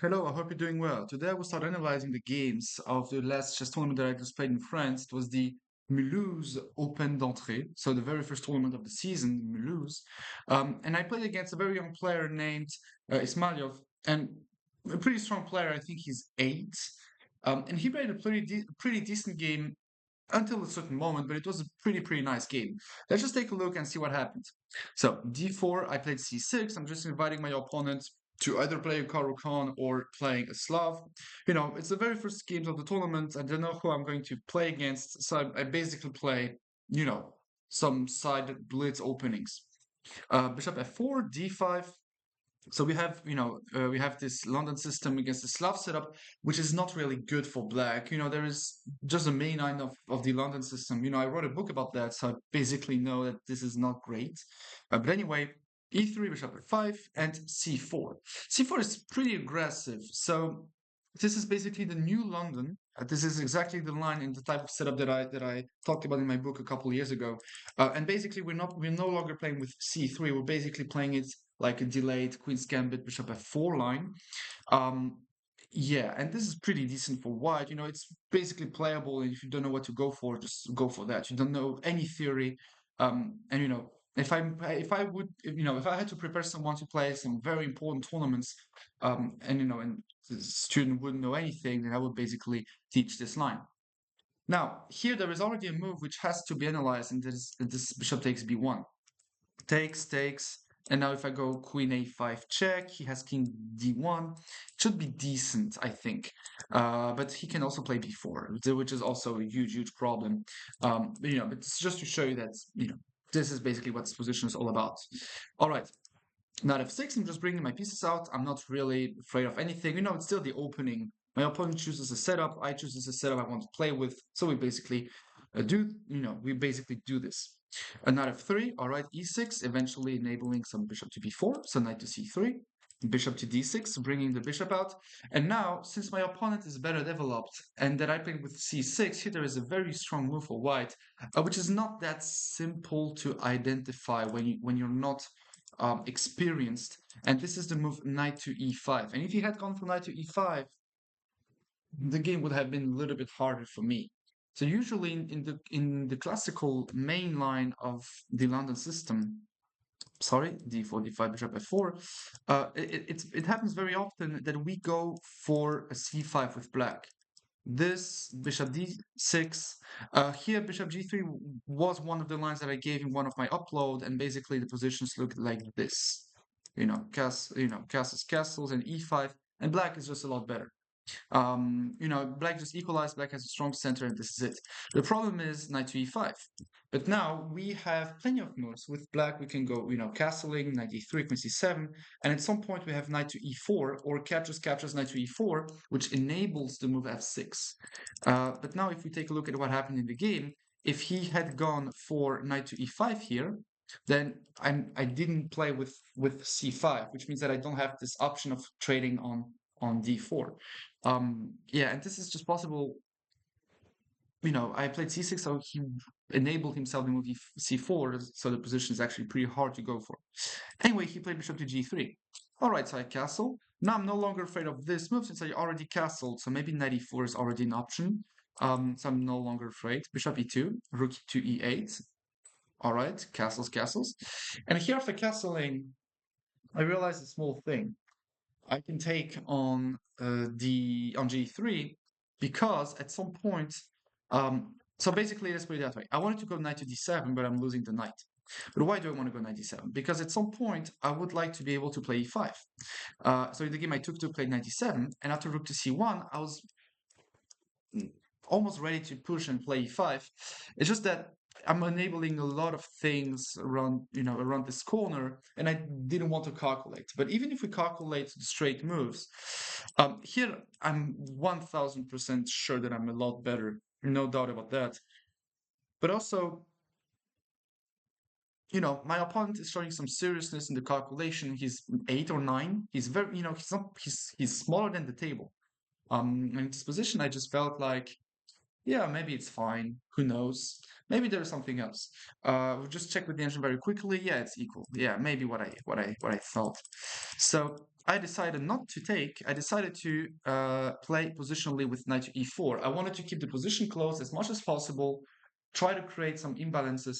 Hello, I hope you're doing well. Today I will start analyzing the games of the last chess tournament that I just played in France. It was the Mulhouse Open d'Entrée, so the very first tournament of the season, Mulhouse. And I played against a very young player named Ismailyov, and a pretty strong player. I think he's eight. And he played a pretty decent game until a certain moment, but it was a pretty nice game. Let's just take a look and see what happened. So d4, I played c6. I'm just inviting my opponent to either play a Caro-Kann or playing a Slav. It's the very first games of the tournament. I don't know who I'm going to play against, so I basically play, you know, some side blitz openings. Bishop f4, d5. So we have this London system against the Slav setup, which is not really good for black. There is just a main line of the London system. I wrote a book about that, so I basically know that this is not great. But anyway, e3, bishop f5, and c4. C4 is pretty aggressive. So this is basically the new London. This is exactly the line and the type of setup that I talked about in my book a couple of years ago. And basically, we're no longer playing with c3. We're basically playing it like a delayed Queen's Gambit Bishop f4 line. Um, yeah, and this is pretty decent for white. It's basically playable, and if you don't know what to go for, just go for that. You don't know any theory, and if I had to prepare someone to play some very important tournaments, and the student wouldn't know anything, then I would basically teach this line. Now, here there is already a move which has to be analyzed, and this bishop takes b1. Takes. And now if I go queen a5 check, he has king d1. It should be decent, I think. But he can also play b4, which is also a huge problem. But it's just to show you that, this is basically what this position is all about. All right. Knight f6, I'm just bringing my pieces out. I'm not really afraid of anything. It's still the opening. My opponent chooses a setup. I choose a setup I want to play with. So we basically do this. A knight f3, all right, e6, eventually enabling some bishop to b4. So knight to c3, bishop to d6, bringing the bishop out. And now, since my opponent is better developed and that I played with c6, here there is a very strong move for white, which is not that simple to identify when you're not experienced. And this is the move knight to e5. And if he had gone for knight to e5, the game would have been a little bit harder for me. So usually in the classical main line of the London system, sorry, d4, d5, bishop f4, it happens very often that we go for a c5 with black. This bishop d6, here bishop g3 was one of the lines that I gave in one of my upload, and basically the positions look like this. Castles and e5, and black is just a lot better. Black just equalized, black has a strong center, and this is it. The problem is knight to e5. But now we have plenty of moves. With black, we can go, castling, knight e3, queen c7, and at some point we have knight to e4, or captures knight to e4, which enables the move f6. But now if we take a look at what happened in the game, if he had gone for knight to e5 here, then I didn't play with c5, which means that I don't have this option of trading on d4. Yeah, and this is just possible. I played c6, so he enabled himself to move c4, so the position is actually pretty hard to go for. Anyway, he played bishop to g3. All right, so I castle. Now I'm no longer afraid of this move since I already castled, so maybe knight e4 is already an option. So I'm no longer afraid. Bishop e2, rook to e8. All right, castles. And here after castling, I realized a small thing. I can take on on g3 because at some point, so basically let's put it that way. I wanted to go knight to d7, but I'm losing the knight. But why do I want to go knight d7? Because at some point I would like to be able to play e5. So in the game I took to play knight d7, and after rook to c1, I was almost ready to push and play e5. It's just that I'm enabling a lot of things around this corner, and I didn't want to calculate. But even if we calculate the straight moves, here I'm 1000% sure that I'm a lot better, no doubt about that. But also, my opponent is showing some seriousness in the calculation. He's 8 or 9. He's very, he's smaller than the table. In this position, I just felt like Yeah, maybe it's fine. Who knows? Maybe there's something else. We'll just check with the engine very quickly. Yeah, it's equal. Yeah, maybe what I thought. So I decided not to take. I decided to play positionally with knight to e4. I wanted to keep the position close as much as possible. Try to create some imbalances.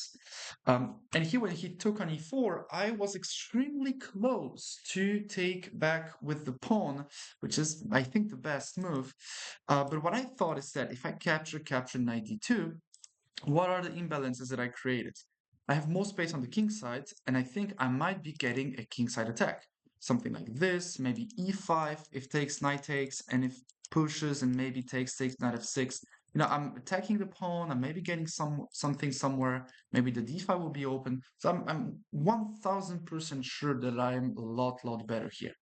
And here, when he took on e4, I was extremely close to take back with the pawn, which is, I think, the best move. But what I thought is that if I capture knight d2, what are the imbalances that I created? I have more space on the king side, and I think I might be getting a king side attack. Something like this, maybe e5 if takes, knight takes, and if pushes and maybe takes knight f6. I'm attacking the pawn. I'm maybe getting something somewhere. Maybe the d5 will be open. So I'm 1000% sure that I'm a lot better here.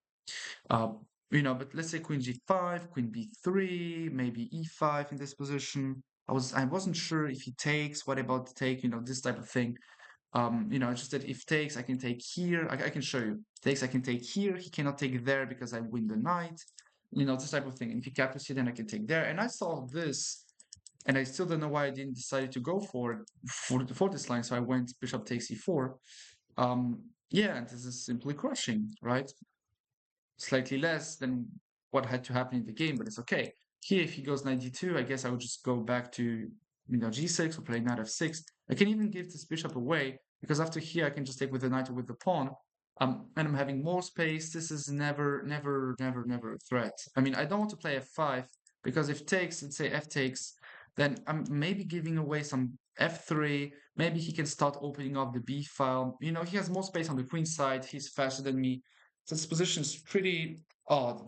Uh, but let's say queen g5, queen b3, maybe e5 in this position. I wasn't sure if he takes, what about the take, this type of thing. It's just that if takes, I can take here. I can show you. Takes, I can take here. He cannot take there because I win the knight. This type of thing. And if he captures here, then I can take there. And I saw this, and I still don't know why I didn't decide to go for it for this line. So I went bishop takes e4. Yeah, and this is simply crushing, right? Slightly less than what had to happen in the game, but it's okay. Here, if he goes knight d2, I guess I would just go back to g6 or play knight f6. I can even give this bishop away because after here I can just take with the knight or with the pawn. And I'm having more space. This is never a threat. I mean, I don't want to play f5 because if takes, let's say f takes, then I'm maybe giving away some f3. Maybe he can start opening up the b file. He has more space on the queen side. He's faster than me. So this position is pretty odd.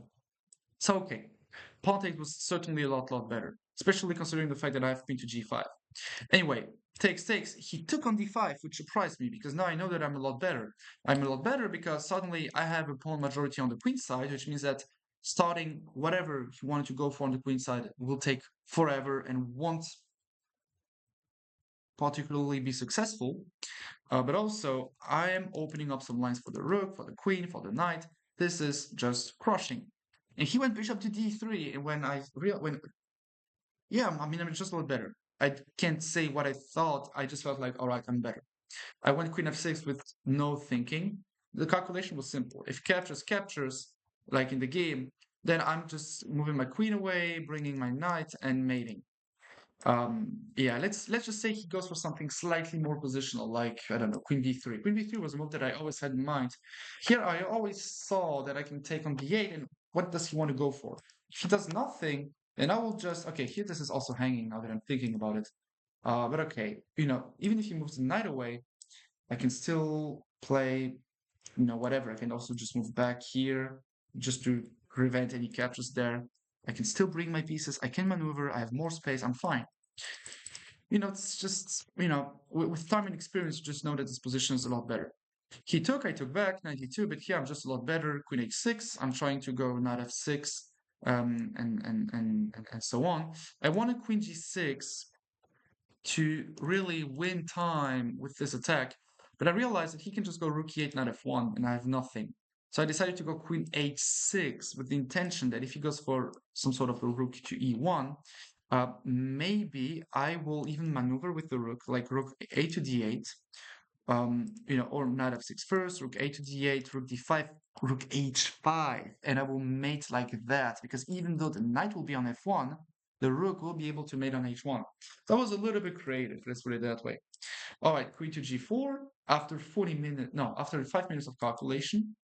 So okay, pawn takes was certainly a lot better, especially considering the fact that I have queen to g5. Anyway, takes. He took on d5, which surprised me because now I know that I'm a lot better. I'm a lot better because suddenly I have a pawn majority on the queen side, which means that starting whatever he wanted to go for on the queen side will take forever and won't particularly be successful. But also, I am opening up some lines for the rook, for the queen, for the knight. This is just crushing. And he went bishop to d3, and yeah, I mean, I'm just a lot better. I can't say what I thought. I just felt like, all right, I'm better. I went queen f6 with no thinking. The calculation was simple. If captures, like in the game, then I'm just moving my queen away, bringing my knight, and mating. Yeah, let's just say he goes for something slightly more positional, like I don't know, Queen b3. Queen b3 was a move that I always had in mind. Here, I always saw that I can take on b8, and what does he want to go for? If he does nothing, then I will just okay. Here, this is also hanging now that I'm thinking about it. But okay, even if he moves the knight away, I can still play, whatever. I can also just move back here just to prevent any captures there. I can still bring my pieces. I can maneuver. I have more space. I'm fine. It's just, with time and experience, you just know that this position is a lot better. I took back 92, but here I'm just a lot better. Queen h6. I'm trying to go knight f6, and so on. I wanted queen g6 to really win time with this attack, but I realized that he can just go rook e8, knight f1, and I have nothing. So I decided to go queen h6 with the intention that if he goes for some sort of a rook to e1, maybe I will even maneuver with the rook, like rook a to d8, or knight f6 first, rook a to d8, rook d5, rook h5, and I will mate like that, because even though the knight will be on f1, the rook will be able to mate on h1. That was a little bit creative, let's put it that way. All right, queen to g4, after 5 minutes of calculation,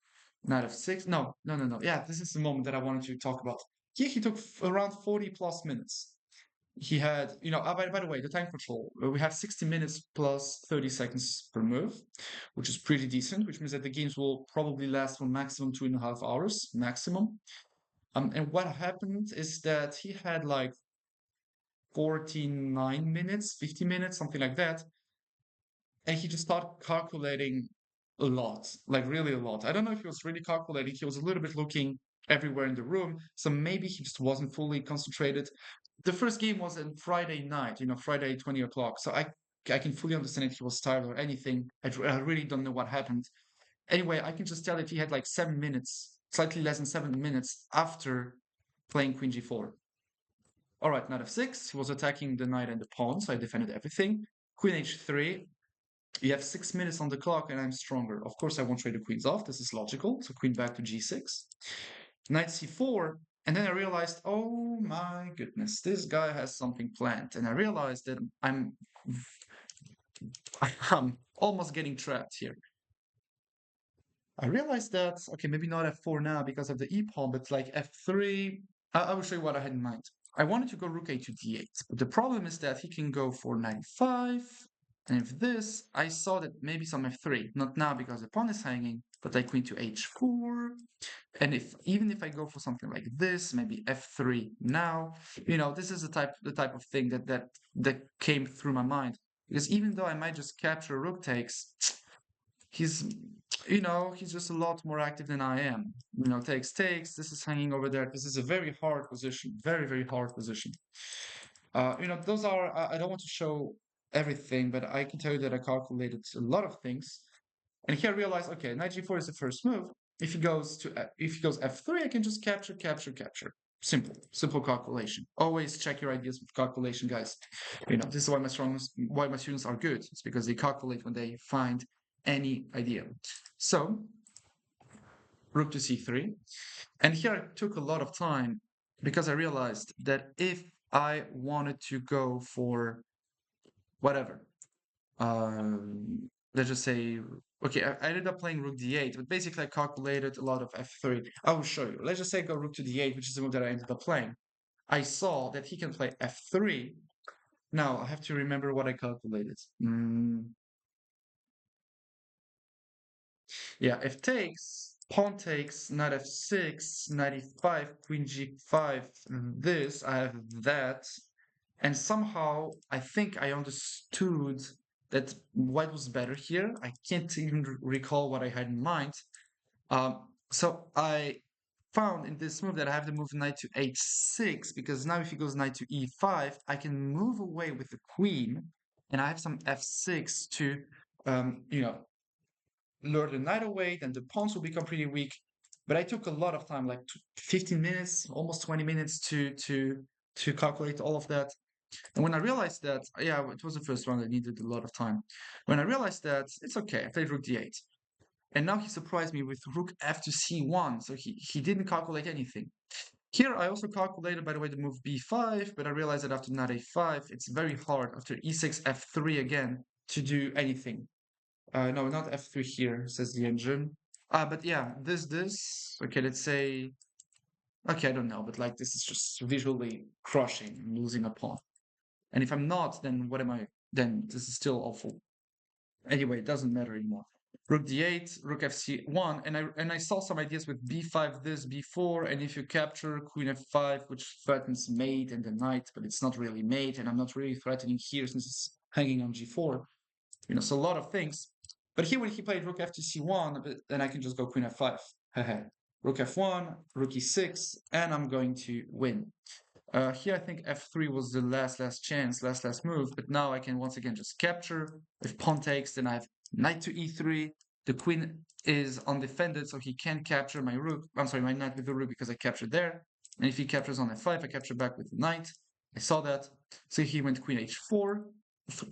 knight f6, no. Yeah, this is the moment that I wanted to talk about. Here he took around 40 plus minutes. He had, by the way, the time control, we have 60 minutes plus 30 seconds per move, which is pretty decent, which means that the games will probably last for maximum 2.5 hours, maximum. And what happened is that he had like 49 minutes, 50 minutes, something like that. And he just started calculating a lot, like really a lot. I don't know if he was really calculating. He was a little bit looking everywhere in the room. So maybe he just wasn't fully concentrated. The first game was on Friday night, Friday 20 o'clock. So I can fully understand if he was tired or anything. I really don't know what happened. Anyway, I can just tell that he had like 7 minutes, slightly less than 7 minutes after playing Queen G4. All right, knight f6. He was attacking the knight and the pawn, so I defended everything. Queen h3. You have 6 minutes on the clock, and I'm stronger. Of course, I won't trade the queens off. This is logical. So queen back to g6. Knight c4. And then I realized, oh my goodness, this guy has something planned. And I realized that I'm almost getting trapped here. I realized that, okay, maybe not f4 now because of the e pawn, but like f3. I will show you what I had in mind. I wanted to go rook a to d8, but the problem is that he can go for knight 5. And if this, I saw that maybe some f3, not now because the pawn is hanging, but like queen to h4. And if even if I go for something like this, maybe f3 now, this is the type of thing that came through my mind. Because even though I might just capture rook takes, he's he's just a lot more active than I am. Takes, this is hanging over there. This is a very hard position, very, very hard position. Those are, I don't want to show everything, but I can tell you that I calculated a lot of things. And here I realized, okay, knight g4 is the first move. If he goes f3, I can just capture, capture, capture. Simple calculation. Always check your ideas with calculation, guys. This is why my students are good. It's because they calculate when they find any idea. So rook to c3. And here I took a lot of time because I realized that if I wanted to go for whatever, let's just say, okay, I ended up playing rook d8, but basically I calculated a lot of f3. I will show you. Let's just say go rook to d8, which is the move that I ended up playing. I saw that he can play f3. Now I have to remember what I calculated. Yeah, if takes, pawn takes, knight f6, knight e5, queen g5, this, I have that. And somehow, I think I understood that white was better here. I can't even recall what I had in mind. So I found in this move that I have to move knight to h6, because now if he goes knight to e5, I can move away with the queen, and I have some f6 to, lure the knight away, then the pawns will become pretty weak. But I took a lot of time, like 15 minutes, almost 20 minutes to calculate all of that. And when I realized that, yeah, it was the first one that needed a lot of time. When I realized that, it's okay, I played rook d8. And now he surprised me with rook f to c1, so he didn't calculate anything. Here I also calculated, by the way, the move b5, but I realized that after knight a5, it's very hard after e6, f3 again to do anything. No, not f3 here, says the engine. But yeah, this. Okay, let's say. Okay, I don't know, but like this is just visually crushing and losing a pawn. And if I'm not, then what am I? Then this is still awful. Anyway, it doesn't matter anymore. Rook d8, rook fc1, and I saw some ideas with b5, this, b4, and if you capture queen f5, which threatens mate and the knight, but it's not really mate, and I'm not really threatening here since it's hanging on g4. So a lot of things. But here when he played rook f to c1, then I can just go queen f5. Rook f1, rook e6, and I'm going to win. Here I think f3 was the last chance, last move, but now I can once again just capture. If pawn takes, then I have knight to e3. The queen is undefended, so he can't capture my rook. I'm sorry, my knight with the rook because I captured there. And if he captures on f5, I capture back with the knight. I saw that. So he went queen h4,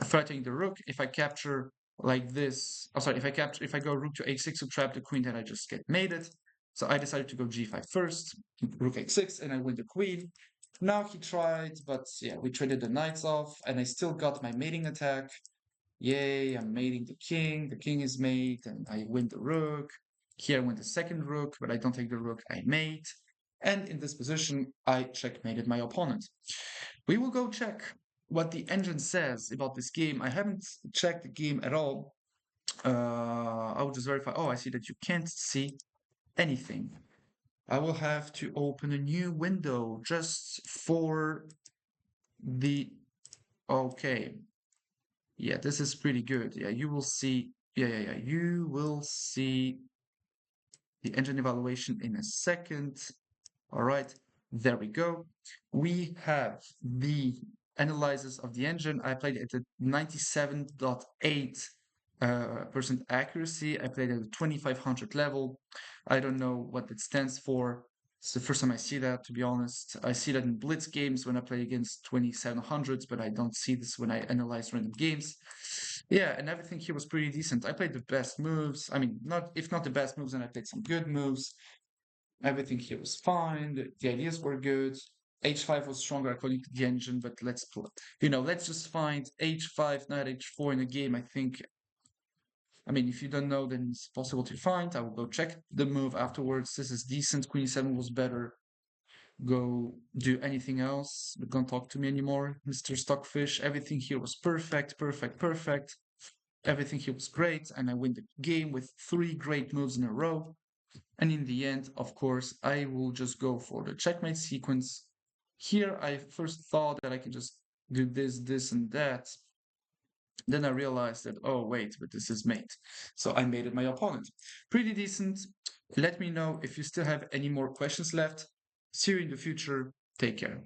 threatening the rook. If I capture like this, if I go rook to h6 to trap the queen, then I just get mated. So I decided to go g5 first, rook h6, and I win the queen. Now he tried, but yeah, we traded the knights off, and I still got my mating attack. Yay, I'm mating the king. The king is mate, and I win the rook. Here I win the second rook, but I don't take the rook, I mate. And in this position, I checkmated my opponent. We will go check what the engine says about this game. I haven't checked the game at all. I will just verify. Oh, I see that you can't see anything. I will have to open a new window just for the. Okay. Yeah, this is pretty good. Yeah, you will see. Yeah. You will see the engine evaluation in a second. All right, there we go. We have the analysis of the engine. I played it at 97.8% accuracy. I played at a 2500 level. I don't know what it stands for. It's the first time I see that, to be honest. I see that in blitz games when I play against 2700s, but I don't see this when I analyze random games. Yeah, and everything here was pretty decent. I played the best moves. I mean, not if not the best moves, and I played some good moves. Everything here was fine. The ideas were good. H5 was stronger according to the engine, but let's just find H5, not H4 in a game. I mean, if you don't know, then it's possible to find. I will go check the move afterwards. This is decent. Queen E7 was better. Go do anything else. Don't talk to me anymore, Mr. Stockfish. Everything here was perfect, perfect, perfect. Everything here was great, and I win the game with 3 great moves in a row. And in the end, of course, I will just go for the checkmate sequence. Here, I first thought that I can just do this, this, and that. Then I realized that, oh, wait, but this is mate. So I made it my opponent. Pretty decent. Let me know if you still have any more questions left. See you in the future. Take care.